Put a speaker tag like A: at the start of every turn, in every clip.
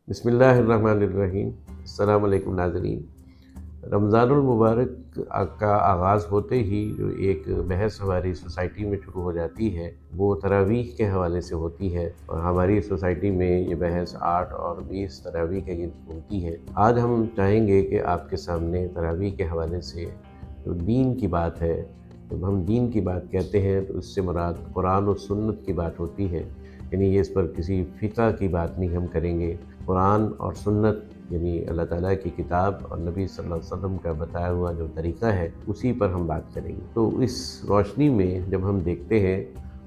A: بسم اللہ الرحمن الرحیم۔ السلام علیکم ناظرین۔ رمضان المبارک کا آغاز ہوتے ہی جو ایک بحث ہماری سوسائٹی میں شروع ہو جاتی ہے وہ تراویح کے حوالے سے ہوتی ہے، اور ہماری سوسائٹی میں یہ بحث 8 اور 20 تراویح کے گرد ہوتی ہے۔ آج ہم چاہیں گے کہ آپ کے سامنے تراویح کے حوالے سے جو دین کی بات ہے، جب ہم دین کی بات کہتے ہیں تو اس سے مراد قرآن و سنت کی بات ہوتی ہے، یعنی یہ اس پر کسی فقہ کی بات نہیں ہم کریں گے۔ قرآن اور سنت یعنی اللہ تعالیٰ کی کتاب اور نبی صلی اللہ علیہ وسلم کا بتایا ہوا جو طریقہ ہے اسی پر ہم بات کریں گے۔ تو اس روشنی میں جب ہم دیکھتے ہیں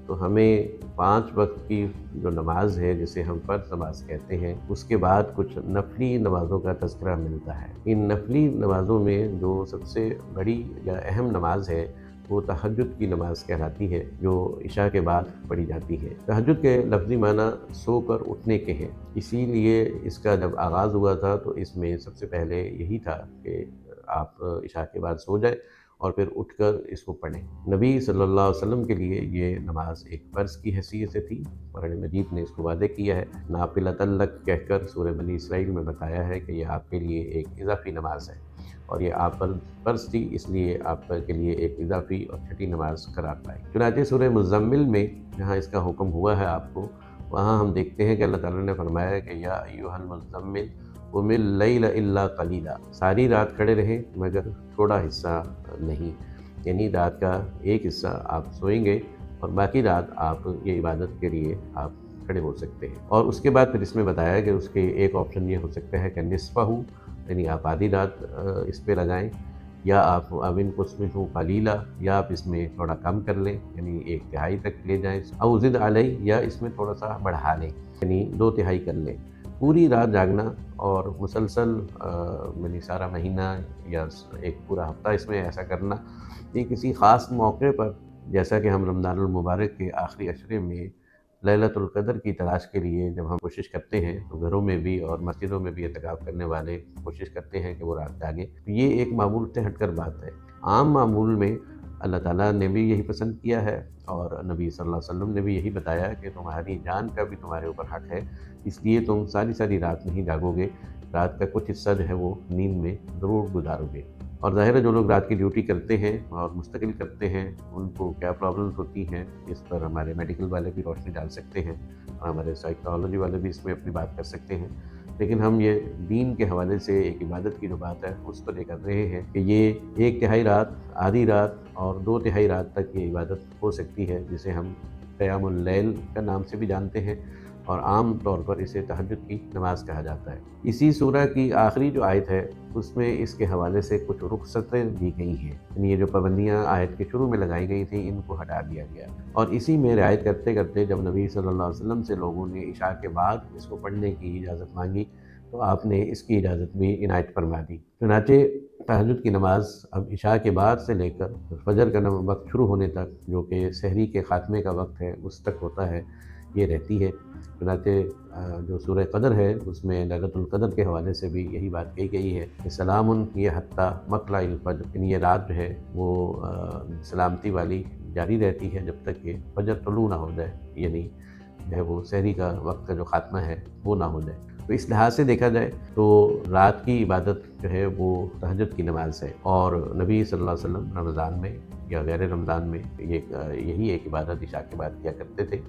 A: تو ہمیں 5 وقت کی جو نماز ہے جسے ہم فرض نماز کہتے ہیں، اس کے بعد کچھ نفلی نمازوں کا تذکرہ ملتا ہے۔ ان نفلی نمازوں میں جو سب سے بڑی یا اہم نماز ہے وہ تہجد کی نماز کہلاتی ہے، جو عشاء کے بعد پڑھی جاتی ہے۔ تہجد کے لفظی معنی سو کر اٹھنے کے ہیں، اسی لیے اس کا جب آغاز ہوا تھا تو اس میں سب سے پہلے یہی تھا کہ آپ عشاء کے بعد سو جائیں اور پھر اٹھ کر اس کو پڑھیں۔ نبی صلی اللہ علیہ وسلم کے لیے یہ نماز ایک فرض کی حیثیت سے تھی۔ قرآن مجید نے اس کو واضح کیا ہے، نافلۃ لک کہہ کر سورہ بنی اسرائیل میں بتایا ہے کہ یہ آپ کے لیے ایک اضافی نماز ہے، اور یہ آپ پر فرض تھی، اس لیے آپ کے لیے ایک اضافی اور چھٹی نماز قرار پائی۔ چنانچہ سورہ مزمل میں جہاں اس کا حکم ہوا ہے آپ کو، وہاں ہم دیکھتے ہیں کہ اللہ تعالیٰ نے فرمایا کہ یا ایھا المزمل قم اللیل الا قلیلا، ساری رات کھڑے رہیں مگر تھوڑا حصہ نہیں، یعنی رات کا ایک حصہ آپ سوئیں گے اور باقی رات آپ یہ عبادت کے لیے آپ کھڑے ہو سکتے ہیں۔ اور اس کے بعد پھر اس میں بتایا کہ اس کے ایک آپشن یہ ہو سکتا ہے کہ نصفہ، یعنی آپ آدھی رات اس پہ لگائیں، یا آپ امن قسمہ قلیلا، یا آپ اس میں تھوڑا کم کر لیں یعنی 1/3 تک لے جائیں، او زد علیہ، یا اس میں تھوڑا سا بڑھا لیں یعنی 2/3 کر لیں۔ پوری رات جاگنا اور مسلسل یعنی سارا مہینہ یا ایک پورا ہفتہ اس میں ایسا کرنا، یہ کسی خاص موقع پر، جیسا کہ ہم رمضان المبارک کے آخری عشرے میں لیلۃ القدر کی تلاش کے لیے جب ہم کوشش کرتے ہیں تو گھروں میں بھی اور مسجدوں میں بھی اعتکاف کرنے والے کوشش کرتے ہیں کہ وہ رات جاگیں، تو یہ ایک معمول سے ہٹ کر بات ہے۔ عام معمول میں اللہ تعالیٰ نے بھی یہی پسند کیا ہے، اور نبی صلی اللہ علیہ وسلم نے بھی یہی بتایا کہ تمہاری جان کا بھی تمہارے اوپر حق ہے، اس لیے تم ساری رات نہیں جاگو گے، رات کا کچھ حصہ جو ہے وہ نیند میں ضرور گزارو گے۔ اور ظاہر ہے جو لوگ رات کی ڈیوٹی کرتے ہیں اور مستقل کرتے ہیں ان کو کیا پرابلمز ہوتی ہیں، اس پر ہمارے میڈیکل والے بھی روشنی ڈال سکتے ہیں اور ہمارے سائیکالوجی والے بھی اس میں اپنی بات کر سکتے ہیں، لیکن ہم یہ دین کے حوالے سے ایک عبادت کی جو بات ہے اس پر یہ کر رہے ہیں کہ یہ 1/3 رات، آدھی رات اور 2/3 رات تک یہ عبادت ہو سکتی ہے، جسے ہم قیام اللیل کا نام سے بھی جانتے ہیں، اور عام طور پر اسے تہجد کی نماز کہا جاتا ہے۔ اسی سورہ کی آخری جو آیت ہے اس میں اس کے حوالے سے کچھ رخصتیں دی گئی ہیں، یعنی یہ جو پابندیاں آیت کے شروع میں لگائی گئی تھیں ان کو ہٹا دیا گیا، اور اسی میں رعایت کرتے کرتے جب نبی صلی اللہ علیہ وسلم سے لوگوں نے عشاء کے بعد اس کو پڑھنے کی اجازت مانگی تو آپ نے اس کی اجازت بھی عنایت فرما دی۔ چنانچہ تہجد کی نماز اب عشاء کے بعد سے لے کر فجر کا وقت شروع ہونے تک، جو کہ سحری کے خاتمے کا وقت ہے، اس تک ہوتا ہے، یہ رہتی ہے۔ چنانچہ جو سورہ قدر ہے اس میں لیلۃ القدر کے حوالے سے بھی یہی بات کہی گئی ہے کہ سلام یہ حتیٰ مطلع الفجر، یعنی یہ رات جو ہے وہ سلامتی والی جاری رہتی ہے جب تک کہ فجر طلوع نہ ہو جائے، یعنی جو ہے وہ سحری کا وقت کا جو خاتمہ ہے وہ نہ ہو جائے۔ تو اس لحاظ سے دیکھا جائے تو رات کی عبادت جو ہے وہ تہجد کی نماز ہے، اور نبی صلی اللہ علیہ وسلم رمضان میں یا غیر رمضان میں یہی ایک عبادت عشاء کے بعد کیا کرتے تھے۔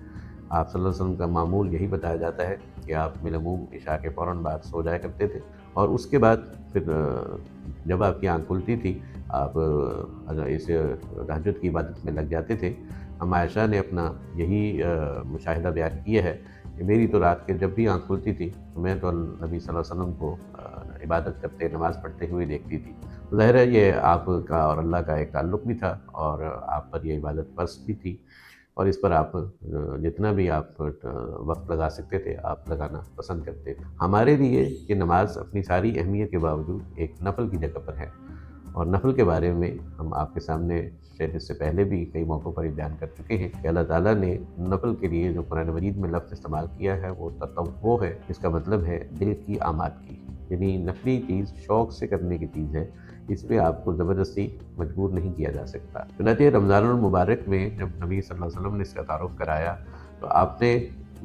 A: آپ صلی اللہ علیہ وسلم کا معمول یہی بتایا جاتا ہے کہ آپ بالعموم عشاء کے فوراً بعد سو جایا کرتے تھے، اور اس کے بعد پھر جب آپ کی آنکھ کھلتی تھی آپ اس تہجد کی عبادت میں لگ جاتے تھے۔ ہم عائشہ نے اپنا یہی مشاہدہ بیان کیا ہے کہ میری تو رات کے جب بھی آنکھ کھلتی تھی تو میں تو نبی صلی اللہ علیہ وسلم کو عبادت کرتے، نماز پڑھتے ہوئے دیکھتی تھی۔ ظاہر ہے یہ آپ کا اور اللہ کا ایک تعلق بھی تھا، اور آپ پر یہ عبادت فرض بھی تھی، اور اس پر آپ جتنا بھی آپ وقت لگا سکتے تھے آپ لگانا پسند کرتے تھے۔ ہمارے لیے یہ نماز اپنی ساری اہمیت کے باوجود ایک نفل کی جگہ پر ہے، اور نفل کے بارے میں ہم آپ کے سامنے شاید اس سے پہلے بھی کئی موقعوں پر بیان کر چکے ہیں کہ اللہ تعالیٰ نے نفل کے لیے جو قرآن مجید میں لفظ استعمال کیا ہے وہ تطوع ہے، اس کا مطلب ہے دل کی آمادگی، یعنی نفلی چیز شوق سے کرنے کی چیز ہے، اس پہ آپ کو زبردستی مجبور نہیں کیا جا سکتا۔ چنانچہ رمضان المبارک میں جب نبی صلی اللہ علیہ وسلم نے اس کا تعارف کرایا تو آپ نے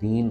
A: 3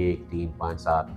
A: 1, 3, 5, 7,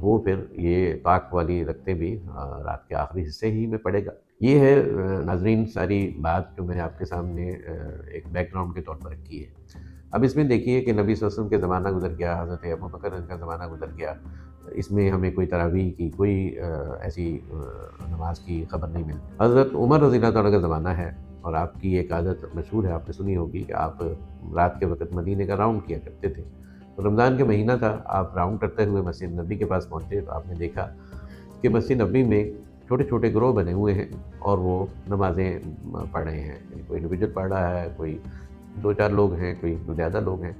A: وہ پھر یہ طاق والی رکھتے بھی رات کے آخری حصے ہی میں پڑے گا۔ یہ ہے ناظرین ساری بات جو میں نے آپ کے سامنے ایک بیک گراؤنڈ کے طور پر رکھی ہے۔ اب اس میں دیکھیے کہ نبی صلی اللہ علیہ وسلم کے زمانہ گزر گیا، حضرت ابوبکر کا زمانہ گزر گیا، اس میں ہمیں کوئی تراویح کی کوئی ایسی نماز کی خبر نہیں ملتی۔ حضرت عمر رضی اللہ تعالیٰ کا زمانہ ہے، اور آپ کی ایک عادت مشہور ہے، آپ نے سنی ہوگی کہ آپ رات کے وقت مدینے کا راؤنڈ کیا کرتے تھے۔ تو رمضان کے مہینہ تھا، آپ راؤنڈ کرتے ہوئے مسجد نبی کے پاس پہنچے تو آپ نے دیکھا کہ مسجد نبی میں چھوٹے چھوٹے گروہ بنے ہوئے ہیں اور وہ نمازیں پڑھ رہے ہیں، کوئی انڈیویجول پڑھ رہا ہے، کوئی دو چار لوگ ہیں، کوئی زیادہ لوگ ہیں۔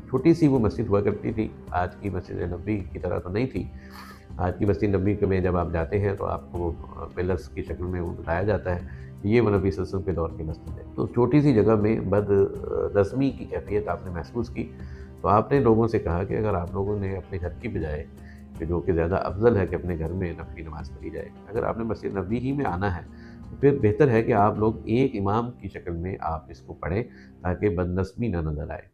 A: چھوٹی سی وہ مسجد ہوا کرتی تھی، آج کی مسجد نبی کی طرح تو نہیں تھی۔ آج کی مسجد نبی میں جب آپ جاتے ہیں تو آپ کو پلرس کی شکل میں وہ بتایا جاتا ہے کہ یہ وہ نبی صلی اللہ علیہ وسلم کے دور کی مسجد ہے۔ تو چھوٹی سی جگہ میں بد نظمی کی کیفیت آپ نے محسوس کی، تو آپ نے لوگوں سے کہا کہ اگر آپ لوگوں نے اپنے گھر کی بجائے کہ جو کہ زیادہ افضل ہے کہ اپنے گھر میں نفلی نماز پڑھی جائے، اگر آپ نے مسجد نبی ہی میں آنا ہے تو پھر بہتر ہے کہ آپ لوگ ایک امام کی شکل میں آپ اس کو پڑھیں تاکہ بد نظمی نہ نظر آئے۔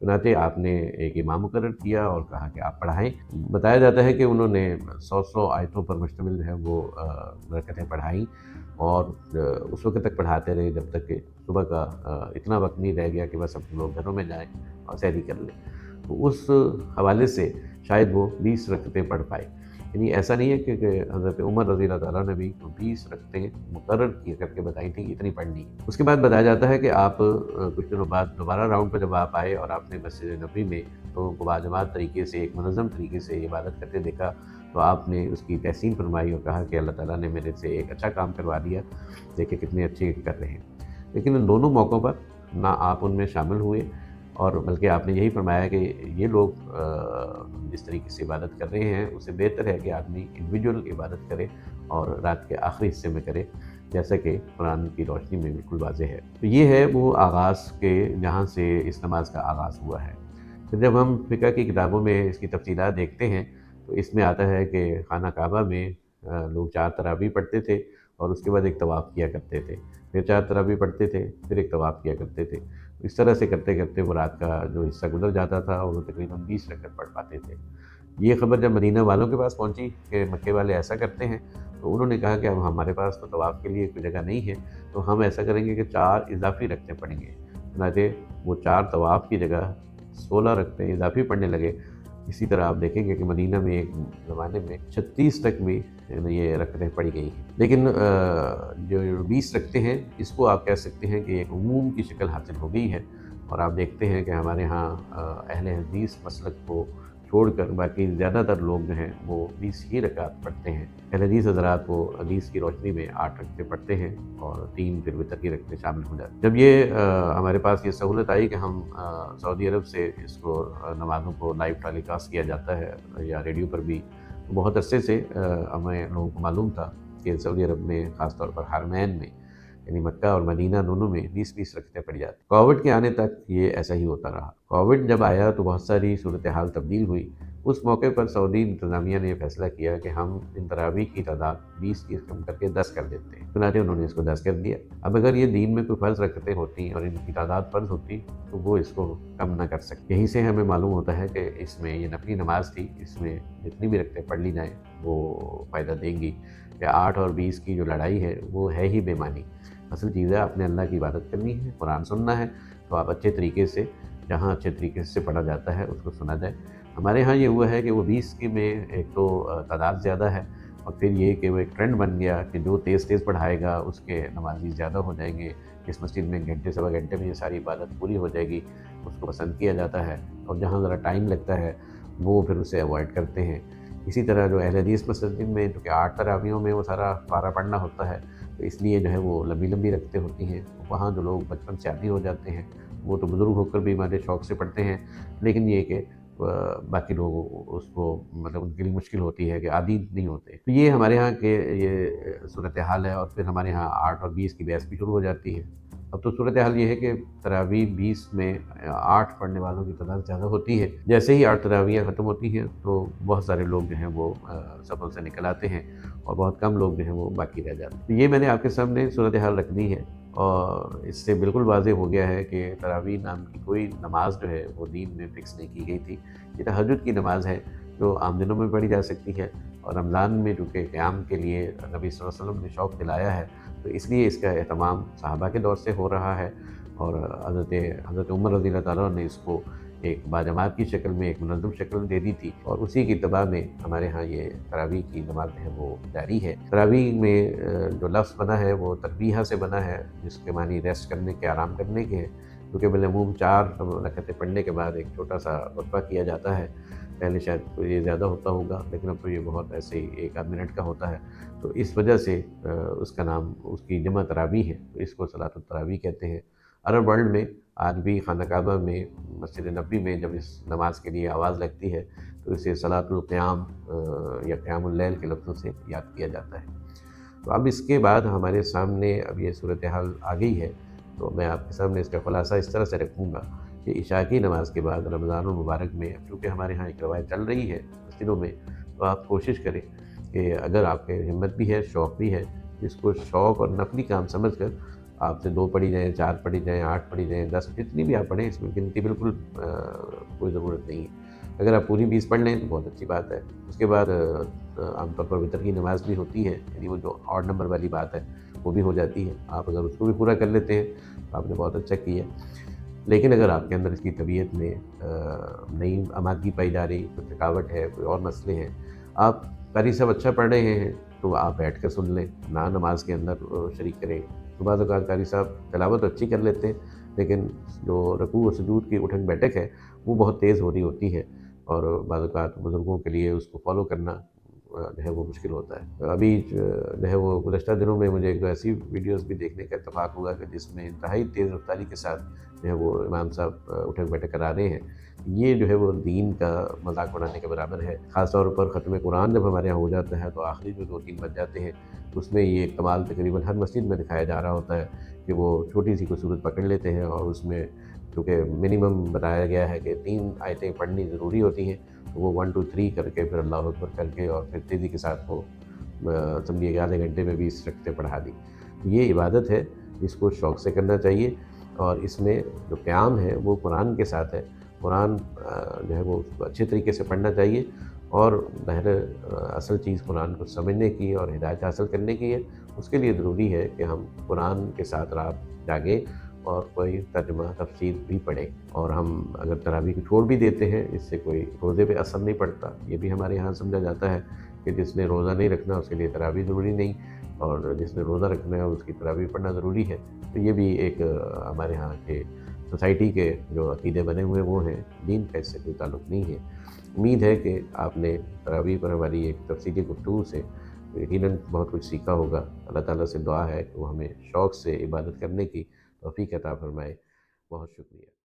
A: چنانچہ آپ نے ایک امام مقرر کیا اور کہا کہ آپ پڑھائیں۔ بتایا جاتا ہے کہ انہوں نے 100 آیتوں پر مشتمل ہے وہ رکعتیں پڑھائیں، اور اس وقت تک پڑھاتے رہے جب تک کہ صبح کا اتنا وقت نہیں رہ گیا کہ بس اب لوگ گھروں میں جائیں اور سحری کر لیں۔ تو اس حوالے سے شاید وہ 20 رکعتیں پڑھ پائے۔ یعنی ایسا نہیں ہے کہ حضرت عمر رضی اللہ تعالیٰ نے بھی 20 رکعتیں مقرر کر کے بتائی تھیں کہ اتنی پڑھنی ہے۔ اس کے بعد بتایا جاتا ہے کہ آپ کچھ دنوں بعد دوبارہ راؤنڈ پہ جب آپ آئے اور آپ نے مسجد نبوی میں تو باجماعت طریقے سے ایک منظم طریقے سے عبادت کرتے دیکھا، تو آپ نے اس کی تحسین فرمائی اور کہا کہ اللہ تعالیٰ نے میرے سے ایک اچھا کام کروا دیا، دیکھیں کتنے اچھے کر رہے ہیں۔ لیکن ان دونوں موقعوں پر نہ آپ ان میں شامل ہوئے، اور بلکہ آپ نے یہی فرمایا کہ یہ لوگ جس طریقے سے عبادت کر رہے ہیں اس سے بہتر ہے کہ آدمی انڈیویجول عبادت کرے اور رات کے آخری حصے میں کرے، جیسا کہ قرآن کی روشنی میں بالکل واضح ہے۔ تو یہ ہے وہ آغاز کے جہاں سے اس نماز کا آغاز ہوا ہے۔ پھر جب ہم فقہ کی کتابوں میں اس کی تفصیلات دیکھتے ہیں تو اس میں آتا ہے کہ خانہ کعبہ میں لوگ 4 تراویح پڑھتے تھے اور اس کے بعد ایک طواف کیا کرتے تھے، پھر 4 تراویح پڑھتے تھے، پھر ایک طواف کیا کرتے تھے۔ اس طرح سے کرتے کرتے وہ رات کا جو حصہ گزر جاتا تھا اور وہ تقریباً 20 رکعت پڑھ پاتے تھے۔ یہ خبر جب مدینہ والوں کے پاس پہنچی کہ مکے والے ایسا کرتے ہیں، تو انہوں نے کہا کہ اب ہمارے پاس تو طواف کے لیے کوئی جگہ نہیں ہے، تو ہم ایسا کریں گے کہ 4 اضافی رکعتیں پڑھیں گے۔ چنانچہ وہ 4 طواف کی جگہ 16 رکعتیں اضافی پڑھنے لگے۔ اسی طرح آپ دیکھیں گے کہ مدینہ میں ایک زمانے میں 36 تک بھی یہ رکعتیں پڑھی گئی ہیں۔ لیکن جو 20 رکعتیں ہیں اس کو آپ کہہ سکتے ہیں کہ ایک عموم کی شکل حاصل ہو گئی ہے، اور آپ دیکھتے ہیں کہ ہمارے ہاں اہل حدیث مسلک کو چھوڑ کر باقی زیادہ تر لوگ جو ہیں وہ 20 ہی رکعت پڑھتے ہیں۔ اہل حدیث حضرات وہ حدیث کی روشنی میں 8 رکعتیں پڑھتے ہیں اور 3 پھر وتر کی رکعتیں شامل ہو جاتی ہیں۔ جب یہ ہمارے پاس یہ سہولت آئی کہ ہم سعودی عرب سے اس کو نمازوں کو لائیو ٹیلی کاسٹ کیا جاتا ہے یا ریڈیو پر بھی، تو بہت عرصے سے ہمیں لوگوں کو معلوم تھا کہ سعودی عرب میں خاص طور پر حرمین میں یعنی مکہ اور مدینہ دونوں میں 20 رکعتیں پڑھی جاتی۔ کووڈ کے آنے تک یہ ایسا ہی ہوتا رہا۔ کووڈ جب آیا تو بہت ساری صورتحال تبدیل ہوئی۔ اس موقع پر سعودی انتظامیہ نے یہ فیصلہ کیا کہ ہم ان تراویح کی تعداد 20 کی کم کر کے 10 کر دیتے ہیں۔ چنانچہ انہوں نے اس کو 10 کر دیا۔ اب اگر یہ دین میں کوئی فرض رکعتیں ہوتی اور ان کی تعداد فرض ہوتی تو وہ اس کو کم نہ کر سکتے۔ یہیں سے ہمیں معلوم ہوتا ہے کہ اس میں یہ نفلی نماز تھی، اس میں جتنی بھی رکعتیں پڑھ لی جائیں وہ فائدہ دیں گی۔ کہ 8 اور 20 کی جو لڑائی ہے وہ ہے ہی بے معنی۔ اصل چیز ہے آپ نے اللہ کی عبادت کرنی ہے، قرآن سننا ہے، تو آپ اچھے طریقے سے جہاں اچھے طریقے سے پڑھا جاتا ہے اس کو سنا جائے۔ ہمارے ہاں یہ ہوا ہے کہ وہ 20 کی میں ایک تو تعداد زیادہ ہے، اور پھر یہ کہ وہ ایک ٹرینڈ بن گیا کہ جو تیز تیز پڑھائے گا اس کے نمازی زیادہ ہو جائیں گے، اس مسجد میں گھنٹے سوا گھنٹے میں یہ ساری عبادت پوری ہو جائے گی، اس کو پسند کیا جاتا ہے، اور جہاں ذرا ٹائم لگتا ہے وہ پھر اسے اوائڈ کرتے ہیں۔ اسی طرح جو اہل حدیث مسجد میں جو کہ 8 تراویحوں میں وہ سارا پارہ پڑھنا ہوتا ہے، تو اس لیے جو ہے وہ لمبی لمبی رکھتے ہوتی ہیں۔ وہاں جو لوگ بچپن سے عادی ہو جاتے ہیں وہ تو بزرگ ہو کر بھی ہمارے شوق سے پڑھتے ہیں، لیکن یہ کہ باقی لوگ اس کو مطلب ان کے لیے مشکل ہوتی ہے کہ عادی نہیں ہوتے۔ تو یہ ہمارے ہاں کے یہ صورتحال ہے، اور پھر ہمارے ہاں 8 اور 20 کی بحث بھی شروع ہو جاتی ہے۔ اب تو صورتحال یہ ہے کہ تراویح 20 میں 8 پڑھنے والوں کی تعداد زیادہ ہوتی ہے۔ جیسے ہی 8 تراویحیں ختم ہوتی ہیں تو بہت سارے لوگ جو ہیں وہ سفر سے نکل آتے ہیں، اور بہت کم لوگ جو ہیں وہ باقی رہ جاتے ہیں۔ تو یہ میں نے آپ کے سامنے صورتحال رکھ دی ہے، اور اس سے بالکل واضح ہو گیا ہے کہ تراویح نام کی کوئی نماز جو ہے وہ دین میں فکس نہیں کی گئی تھی۔ یہ تہجد کی نماز ہے، جو عام دنوں میں پڑھی جا سکتی ہے، اور رمضان میں چونکہ قیام کے لیے نبی صلی اللہ علیہ وسلم نے شوق دلایا ہے، تو اس لیے اس کا اہتمام صحابہ کے دور سے ہو رہا ہے، اور حضرت عمر رضی اللہ تعالیٰ نے اس کو ایک باجماعت کی شکل میں، ایک منظم شکل میں دے دی تھی، اور اسی کی اتباع میں ہمارے ہاں یہ تراویح کی نماز ہے وہ جاری ہے۔ تراویح میں جو لفظ بنا ہے وہ تربیحہ سے بنا ہے، جس کے معنی ریسٹ کرنے کے، آرام کرنے کے ہیں، کیونکہ بالعموم 4 رکعتیں پڑھنے کے بعد ایک چھوٹا سا وقفہ کیا جاتا ہے۔ پہلے شاید یہ زیادہ ہوتا ہوگا، لیکن اب تو یہ بہت ایسے ہی 1 آدھ منٹ کا ہوتا ہے، تو اس وجہ سے اس کا نام، اس کی جمع تراویح ہے، تو اس کو صلاۃ التراویح کہتے ہیں۔ عرب ورلڈ میں آج بھی خانہ کعبہ میں، مسجد نبوی میں جب اس نماز کے لیے آواز لگتی ہے تو اسے صلاۃ القیام یا قیام اللیل کے لفظوں سے یاد کیا جاتا ہے۔ تو اب اس کے بعد ہمارے سامنے اب یہ صورتحال آ گئی ہے، تو میں آپ کے سامنے اس کا خلاصہ اس طرح سے رکھوں گا کہ عشاء کی نماز کے بعد رمضان المبارک میں، چونکہ ہمارے ہاں ایک روایت چل رہی ہے مسجدوں میں، تو آپ کوشش کریں کہ اگر آپ کے ہمت بھی ہے، شوق بھی ہے، اس کو شوق اور نفلی کام سمجھ کر آپ سے 2 پڑھی جائیں، 4 پڑھی جائیں، 8 پڑھی جائیں، 10، جتنی بھی آپ پڑھیں، اس میں گنتی بالکل کوئی ضرورت نہیں ہے۔ اگر آپ پوری 20 پڑھ لیں تو بہت اچھی بات ہے۔ اس کے بعد عام طور پر وتر کی نماز بھی ہوتی ہے، یعنی وہ جو آڈ نمبر والی بات ہے وہ بھی ہو جاتی ہے، آپ اگر اس کو بھی پورا کر لیتے ہیں تو آپ نے بہت اچھا کیا۔ لیکن اگر آپ کے اندر اس کی طبیعت میں نئی آمادگی پائی جا رہی، کوئی تھکاوٹ ہے، کوئی اور مسئلے ہیں، آپ قاری صاحب اچھا پڑھ رہے ہیں تو آپ بیٹھ کر سن لیں، نہ نماز کے اندر شریک کریں۔ تو بعض اوقات قاری صاحب تلاوت اچھی کر لیتے ہیں، لیکن جو رکوع و سجود کی اٹھک بیٹھک ہے وہ بہت تیز ہو رہی ہوتی ہے، اور بعض اوقات بزرگوں کے لیے اس کو فالو کرنا جو ہے وہ مشکل ہوتا ہے۔ ابھی جو ہے وہ گزشتہ دنوں میں مجھے ایک ایسی ویڈیوز بھی دیکھنے کا اتفاق ہوا کہ جس میں انتہائی تیز رفتاری کے ساتھ جو ہے وہ امام صاحب اٹھک بیٹھک کرا رہے ہیں۔ یہ جو ہے وہ دین کا مذاق اڑانے کے برابر ہے۔ خاص طور پر ختم قرآن جب ہمارے یہاں ہو جاتا ہے تو آخری جو 2-3 بج جاتے ہیں، اس میں یہ کمال تقریباً ہر مسجد میں دکھایا جا رہا ہوتا ہے کہ وہ چھوٹی سی کوئی صورت پکڑ لیتے ہیں، اور اس میں چونکہ منیمم بتایا گیا ہے کہ 3 آیتیں پڑھنی ضروری ہوتی ہیں، تو وہ 1 2 3 کر کے، پھر اللہ اکبر کر کے، اور پھر تیزی کے ساتھ وہ سمجھیے کہ آدھے گھنٹے میں 20 رکعتیں پڑھا دی۔ یہ عبادت ہے، اس کو شوق سے کرنا چاہیے، اور اس میں جو قیام ہے وہ قرآن کے ساتھ ہے۔ قرآن جو ہے وہ اس کو اچھے طریقے سے پڑھنا چاہیے، اور اصل چیز قرآن کو سمجھنے کی اور ہدایت حاصل کرنے کی ہے۔ اس کے لیے ضروری ہے کہ ہم قرآن کے ساتھ رات جاگیں اور کوئی ترجمہ تفسیر بھی پڑھیں، اور ہم اگر تراویح کو چھوڑ بھی دیتے ہیں، اس سے کوئی روزے پہ اثر نہیں پڑتا۔ یہ بھی ہمارے یہاں سمجھا جاتا ہے کہ جس نے روزہ نہیں رکھنا اس کے لیے تراویح ضروری نہیں، اور جس نے روزہ رکھنا ہے اس کی تراویح پڑھنا ضروری ہے۔ تو یہ بھی ایک ہمارے ہاں کے سوسائٹی کے جو عقیدے بنے ہوئے وہ ہیں، دین کا اس سے کوئی تعلق نہیں ہے۔ امید ہے کہ آپ نے تراویح پر ہماری ایک تفصیلی گفتگو سے یقیناً بہت کچھ سیکھا ہوگا۔ اللہ تعالیٰ سے دعا ہے کہ وہ ہمیں شوق سے عبادت کرنے کی توفیق عطا فرمائے۔ بہت شکریہ۔